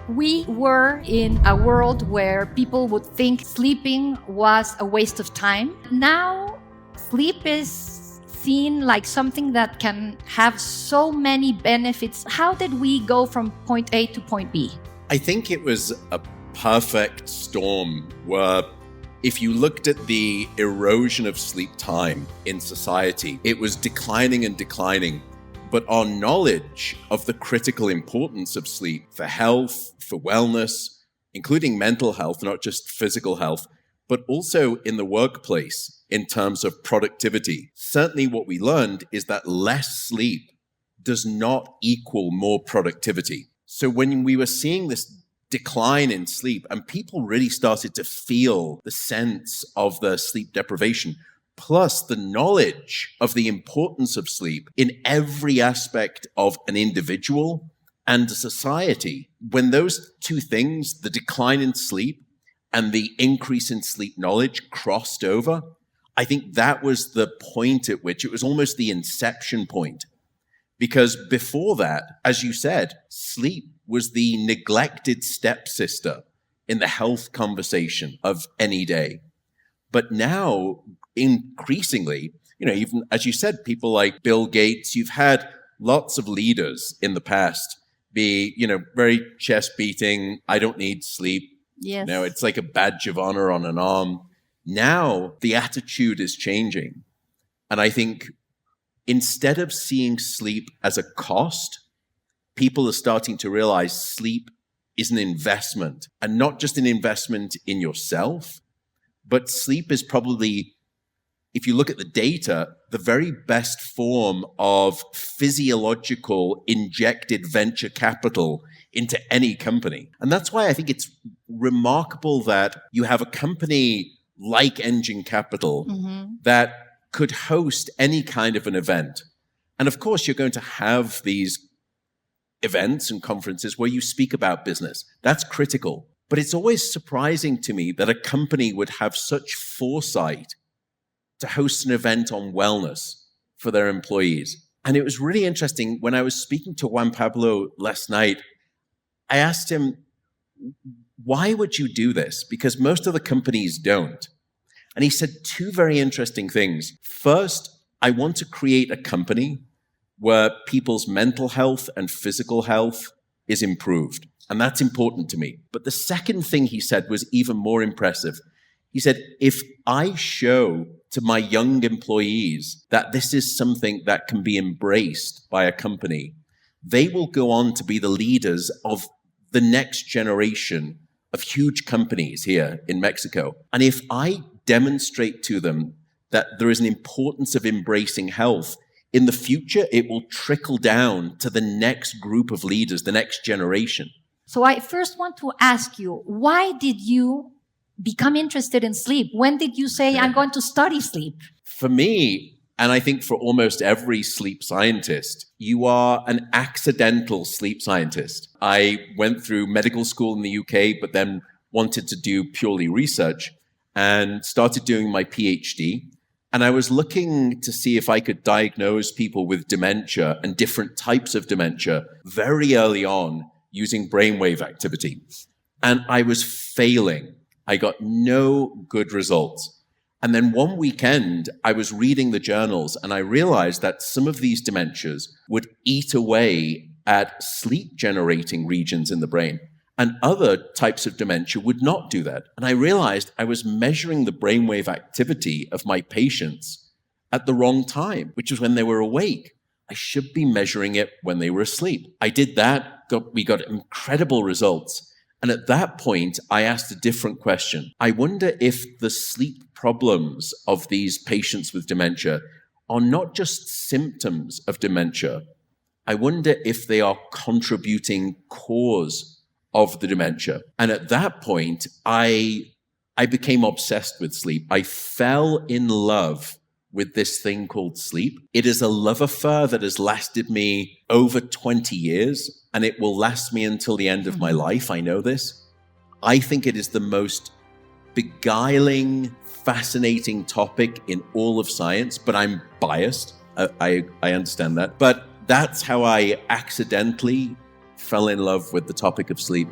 We were in a world where people would think sleeping was a waste of time. Now, sleep is seen like something that can have so many benefits. How did we go from point A to point B? I think it was a perfect storm where if you looked at the erosion of sleep time in society, it was declining and declining. But our knowledge of the critical importance of sleep for health, for wellness, including mental health, not just physical health, but also in the workplace in terms of productivity. Certainly what we learned is that less sleep does not equal more productivity. So when we were seeing this decline in sleep and people really started to feel the sense of the sleep deprivation, plus the knowledge of the importance of sleep in every aspect of an individual and a society, when those two things, the decline in sleep and the increase in sleep knowledge, crossed over, I think that was the point at which it was almost the inception point. Because before that, as you said, sleep was the neglected stepsister in the health conversation of any day. But now, increasingly, even as you said, people like Bill Gates, you've had lots of leaders in the past be, very chest beating. I don't need sleep. Yes. It's like a badge of honor on an arm. Now the attitude is changing. And I think instead of seeing sleep as a cost, people are starting to realize sleep is an investment, and not just an investment in yourself, but sleep is probably, if you look at the data, the very best form of physiological injected venture capital into any company. And that's why I think it's remarkable that you have a company like Engen Capital that could host any kind of an event. And of course, you're going to have these events and conferences where you speak about business. That's critical. But it's always surprising to me that a company would have such foresight to host an event on wellness for their employees. And it was really interesting. When I was speaking to Juan Pablo last night, I asked him, why would you do this? Because most of the companies don't. And he said two very interesting things. First, I want to create a company where people's mental health and physical health is improved. And that's important to me. But the second thing he said was even more impressive. He said, if I show to my young employees that this is something that can be embraced by a company, they will go on to be the leaders of the next generation of huge companies here in Mexico. And if I demonstrate to them that there is an importance of embracing health, in the future, it will trickle down to the next group of leaders, the next generation. So I first want to ask you, why did you become interested in sleep? When did you say, I'm going to study sleep? For me, and I think for almost every sleep scientist, you are an accidental sleep scientist. I went through medical school in the UK, but then wanted to do purely research and started doing my PhD. And I was looking to see if I could diagnose people with dementia and different types of dementia very early on using brainwave activity. And I was failing. I got no good results. And then one weekend, I was reading the journals and I realized that some of these dementias would eat away at sleep-generating regions in the brain. And other types of dementia would not do that. And I realized I was measuring the brainwave activity of my patients at the wrong time, which was when they were awake. I should be measuring it when they were asleep. I did that. We got incredible results. And at that point, I asked a different question. I wonder if the sleep problems of these patients with dementia are not just symptoms of dementia. I wonder if they are contributing cause of the dementia. And at that point, I became obsessed with sleep. I fell in love with this thing called sleep. It is a love affair that has lasted me over 20 years, and it will last me until the end of my life. I know this. I think it is the most beguiling, fascinating topic in all of science, but I'm biased. I understand that. But that's how I accidentally fell in love with the topic of sleep.